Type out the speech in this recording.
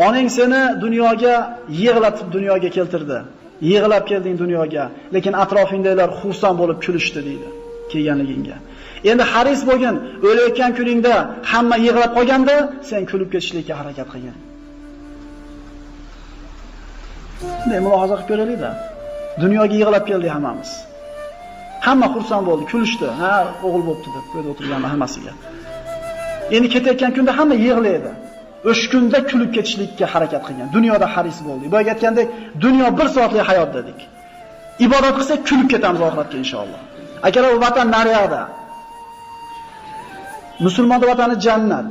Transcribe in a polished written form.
Onang seni dunyoga yig'latib dunyoga keltirdi. Yig'lab kelding dunyoga, lekin atrofingdagilar xursand bo'lib kulishdi deydi kelganligingga. Endi haris bo'lgin, o'layotgan kuningda hamma yig'lab qolganda, sen kulib ketishlikka harakat qilgin. Bunday mulohaza qilib ko'raylik-da. Dunyoga yig'lab keldik hammamiz. Hamma xursand bo'ldi, kulishdi. Ha, o'g'il bo'pti deb qo'ydi o'tirganlar hammasiga. Endi ketayotgan kunda hamma yig'laydi. O'sha kunda kulib ketishlikka harakat qilgan. Dunyoda haris bo'ldik. Boya aytgandek, dunyo 1 soatlik hayot dedik. Ibodat qilsak kulib ketamiz oxiratga inshaalloh. Agar u vatan naryoqda. Musulmonlar vatani jannat.